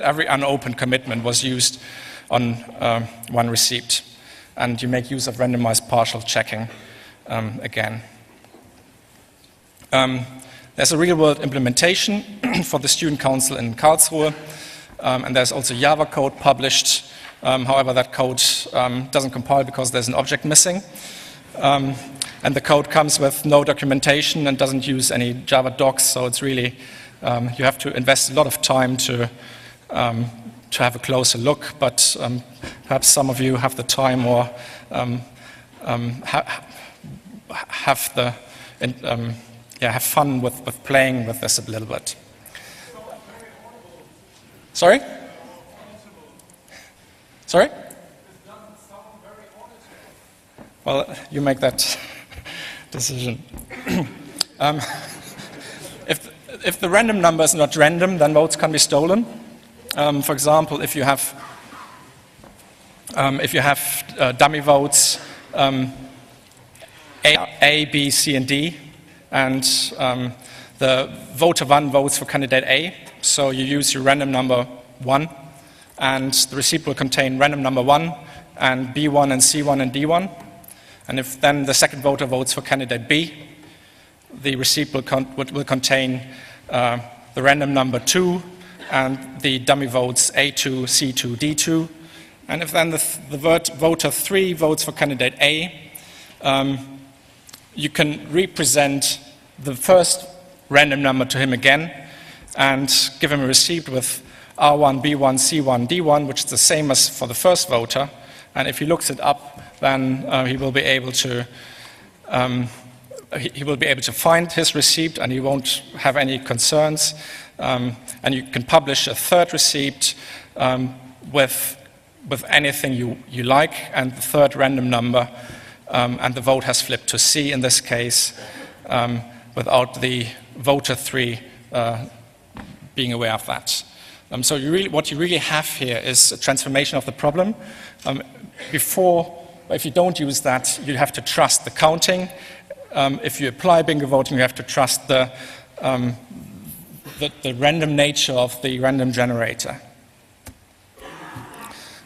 Every unopened commitment was used on one receipt, and you make use of randomized partial checking again. There's a real-world implementation for the Student Council in Karlsruhe, and there's also Java code published. However, that code doesn't compile because there's an object missing. And the code comes with no documentation and doesn't use any Java docs, so it's really, you have to invest a lot of time to have a closer look, but perhaps some of you have the time or have fun with playing with this a little bit. Sorry? Sorry? Well, you make that decision. If the random number is not random, then votes can be stolen. For example, if you have dummy votes A, B, C, and D, and the voter 1 votes for candidate A, so you use your random number 1, and the receipt will contain random number 1 and B1 and C1 and D1. And if then the second voter votes for candidate B, the receipt will contain the random number 2 and the dummy votes A2, C2, D2. And if then the voter 3 votes for candidate A, you can represent the first random number to him again and give him a receipt with R1, B1, C1, D1, which is the same as for the first voter. And if he looks it up, then he will be able to find his receipt, and he won't have any concerns. And you can publish a third receipt with anything you like, and the third random number, and the vote has flipped to C in this case, without the voter 3 being aware of that. So what you really have here is a transformation of the problem. If you don't use that, you have to trust the counting. If you apply bingo voting, you have to trust the random nature of the random generator.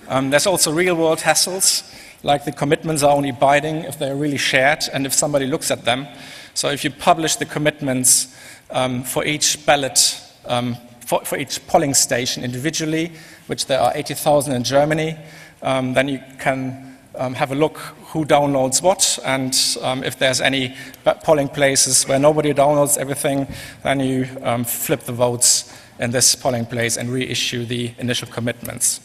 There's also real-world hassles, like the commitments are only binding if they're really shared and if somebody looks at them. So if you publish the commitments for each ballot, for each polling station individually, which there are 80,000 in Germany, then you can have a look who downloads what, and if there's any polling places where nobody downloads everything, then you flip the votes in this polling place and reissue the initial commitments.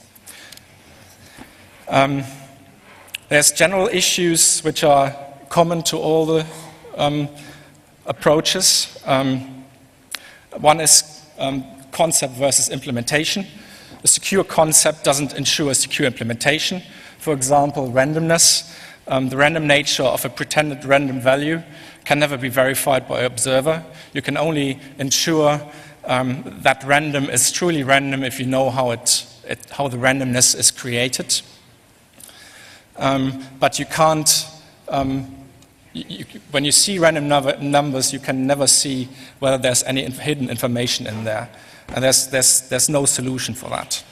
There's general issues which are common to all the approaches. One is concept versus implementation. A secure concept doesn't ensure a secure implementation. For example, randomness. The random nature of a pretended random value can never be verified by an observer. You can only ensure that random is truly random if you know how the randomness is created. But you can't, when you see random numbers, you can never see whether there's any hidden information in there. And there's no solution for that.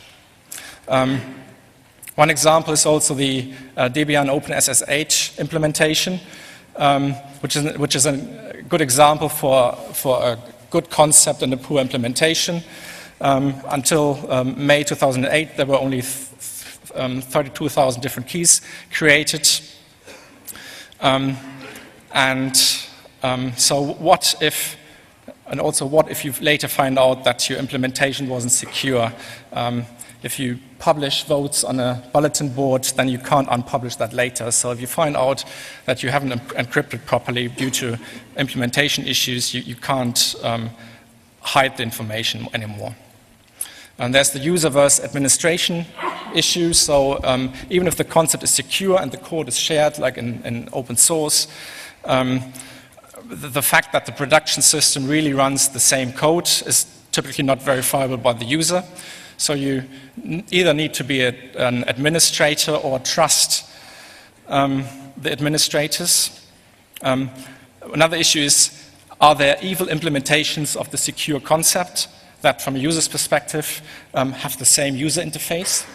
One example is also the Debian OpenSSH implementation, which is a good example for a good concept and a poor implementation. Until May 2008, there were only 32,000 different keys created. So what if you later find out that your implementation wasn't secure? If you publish votes on a bulletin board, then you can't unpublish that later. So if you find out that you haven't encrypted properly due to implementation issues, you can't hide the information anymore. And there's the user versus administration issue. So even if the concept is secure and the code is shared, like in open source, the fact that the production system really runs the same code is typically not verifiable by the user. So you either need to be an administrator or trust the administrators. Another issue is, are there evil implementations of the secure concept? that, from a user's perspective, have the same user interface.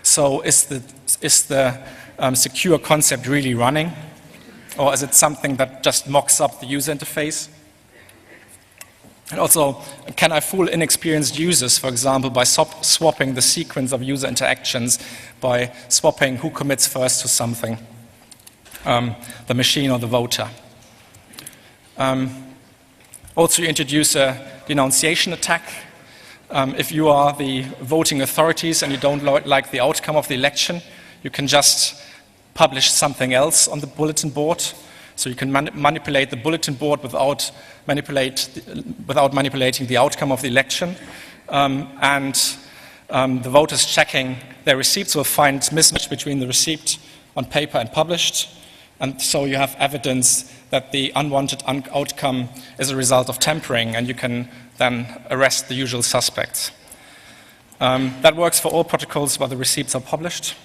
So is the secure concept really running? Or is it something that just mocks up the user interface? And also, can I fool inexperienced users, for example, by swapping the sequence of user interactions, by swapping who commits first to something, the machine or the voter? Also, you introduce a denunciation attack. If you are the voting authorities and you don't like the outcome of the election, you can just publish something else on the bulletin board. So you can manipulate the bulletin board without manipulating the outcome of the election. The voters checking their receipts will find mismatch between the receipt on paper and published. And so you have evidence that the unwanted outcome is a result of tampering, and you can then arrest the usual suspects. That works for all protocols where the receipts are published.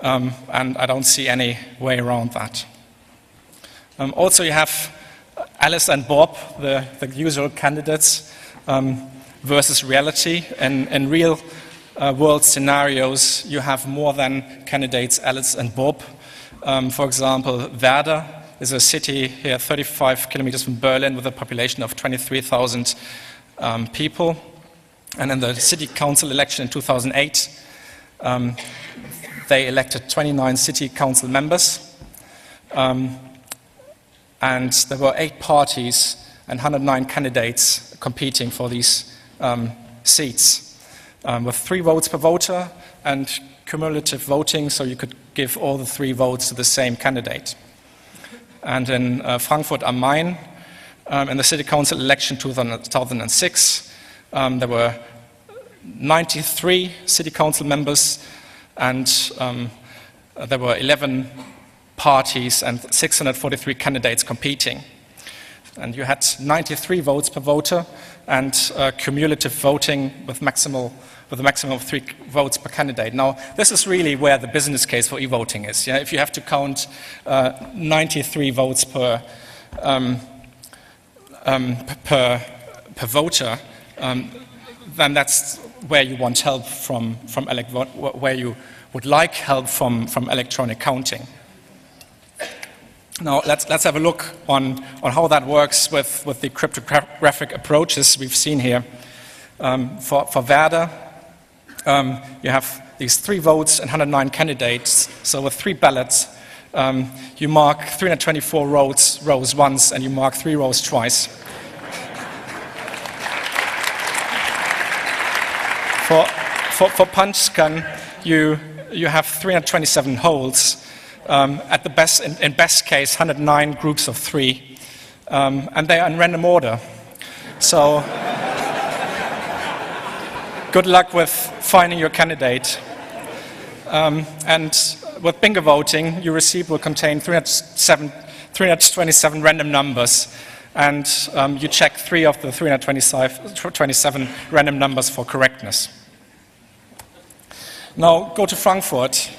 And I don't see any way around that. Also, you have Alice and Bob, the usual candidates, versus reality. In real world scenarios, you have more than candidates Alice and Bob. For example, Werder is a city here 35 kilometers from Berlin with a population of 23,000 people. And in the city council election in 2008, they elected 29 city council members. And there were 8 parties and 109 candidates competing for these seats, with 3 votes per voter and cumulative voting, so you could give all the 3 votes to the same candidate. And in Frankfurt am Main, in the city council election 2006, there were 93 city council members, and there were 11 parties and 643 candidates competing. And you had 93 votes per voter and cumulative voting with a maximum of 3 votes per candidate. Now, this is really where the business case for e-voting is. Yeah? If you have to count 93 votes per voter, then that's where you want help where you would like help from electronic counting. Now, let's have a look on how that works with the cryptographic approaches we've seen here. For Werder, you have these 3 votes and 109 candidates. So with 3 ballots, you mark 324 rows once, and you mark 3 rows twice. For punch scan, you have 327 holes. At the best case, 109 groups of 3, and they are in random order. So, good luck with finding your candidate. And with bingo voting, your receipt will contain 327 random numbers, and you check 3 of the 327 random numbers for correctness. Now, go to Frankfurt.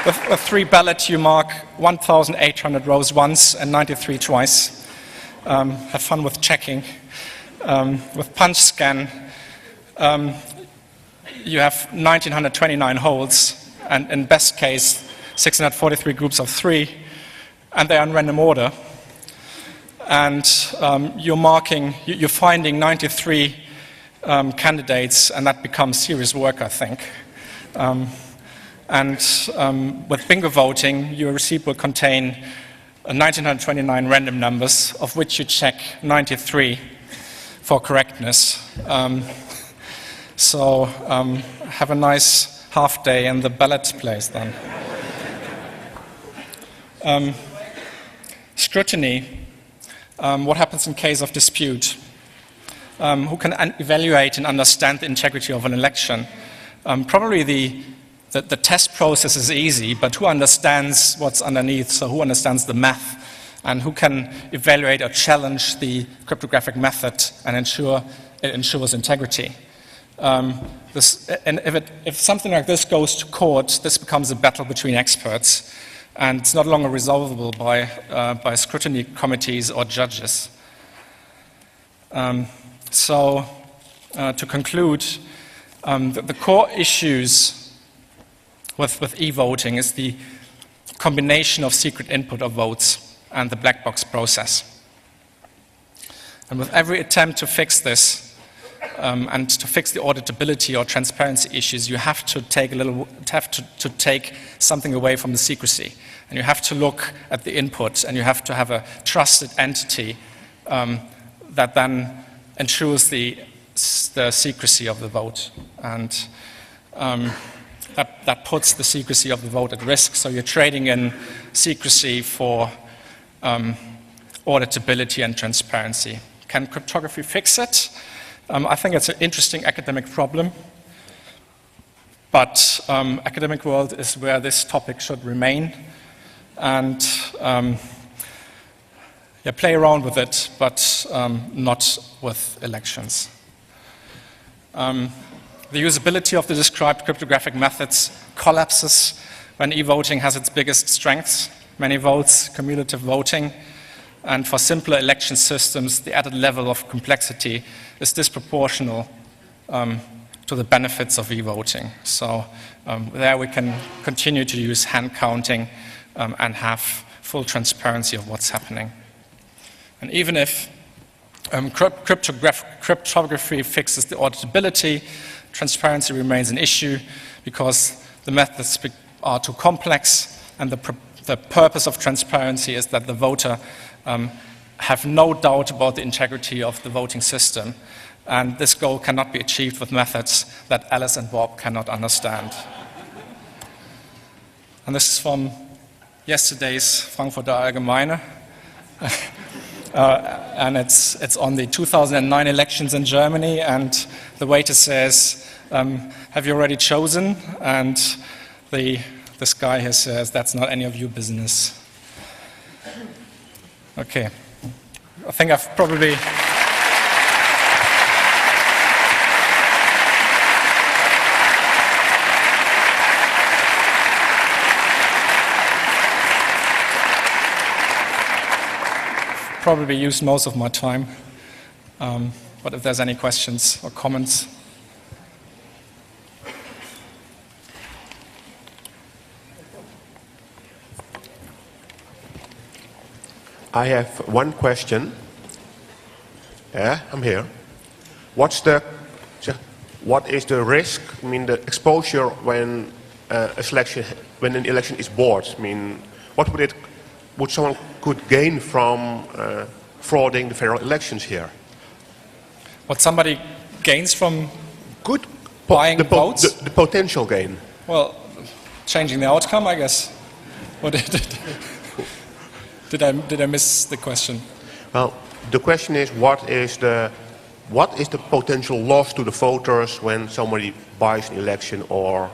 With 3 ballots, you mark 1,800 rows once and 93 twice. Have fun with checking. With punch scan, you have 1,929 holes, and in best case, 643 groups of 3, and they are in random order. And you're finding 93 candidates, and that becomes serious work, I think. With bingo voting, your receipt will contain 1,929 random numbers, of which you check 93 for correctness. Have a nice half day in the ballot place then. Scrutiny. What happens in case of dispute? Who can evaluate and understand the integrity of an election? Probably the test process is easy, but who understands what's underneath? So who understands the math, and who can evaluate or challenge the cryptographic method and ensure it ensures integrity? And if something like this goes to court, this becomes a battle between experts, and it's not longer resolvable by scrutiny committees or judges. To conclude, the core issues with e-voting is the combination of secret input of votes and the black box process. And with every attempt to fix this, and to fix the auditability or transparency issues, you have to take take something away from the secrecy, and you have to look at the input, and you have to have a trusted entity that then ensures the secrecy of the vote, and that puts the secrecy of the vote at risk. So you're trading in secrecy for auditability and transparency. Can cryptography fix it? I think it's an interesting academic problem, but academic world is where this topic should remain, and play around with it, but not with elections. The usability of the described cryptographic methods collapses when e-voting has its biggest strengths: many votes, cumulative voting. And for simpler election systems, the added level of complexity is disproportional to the benefits of e-voting. So there we can continue to use hand counting and have full transparency of what's happening. And even if cryptography fixes the auditability, transparency remains an issue because the methods are too complex, and the purpose of transparency is that the voter have no doubt about the integrity of the voting system. And this goal cannot be achieved with methods that Alice and Bob cannot understand. And this is from yesterday's Frankfurter Allgemeine. And it's on the 2009 elections in Germany, and the waiter says, have you already chosen? And this guy here says, that's not any of your business. Okay, I think I've probably used most of my time, but if there's any questions or comments. I have one question. Yeah, I'm here. What is the risk? I mean, the exposure when when an election is bought. I mean, what would someone could gain from frauding the federal elections here? What somebody gains from buying votes? The potential gain. Well, changing the outcome, I guess. What did I miss the question? Well, the question is, what is the potential loss to the voters when somebody buys an election or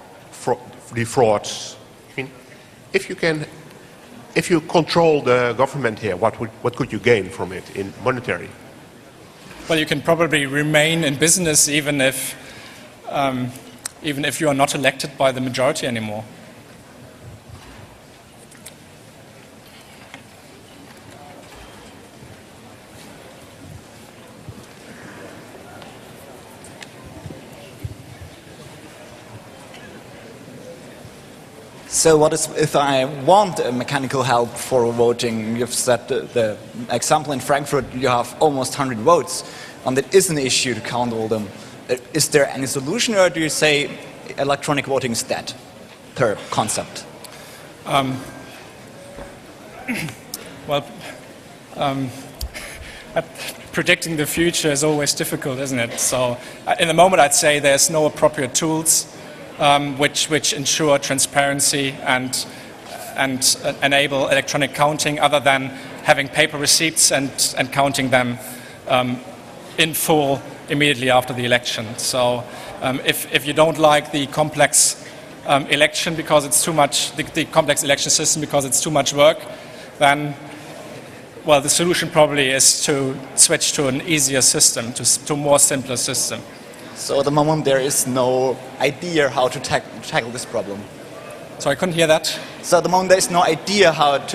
defrauds? I mean, if you control the government here, what could you gain from it in monetary? Well, you can probably remain in business even if you are not elected by the majority anymore. So what if I want mechanical help for voting? You've said the example in Frankfurt, you have almost 100 votes, and it is an issue to count all them. Is there any solution, or do you say electronic voting is dead per concept? Predicting the future is always difficult, isn't it? So in the moment I'd say there's no appropriate tools which ensure transparency and enable electronic counting, other than having paper receipts and counting them in full immediately after the election. So if you don't like the complex election because it's too much, the complex election system because it's too much work, then well, the solution probably is to switch to an easier system, to a more simpler system. So at the moment there is no idea how to tackle this problem. So I couldn't hear that. So at the moment there is no idea how to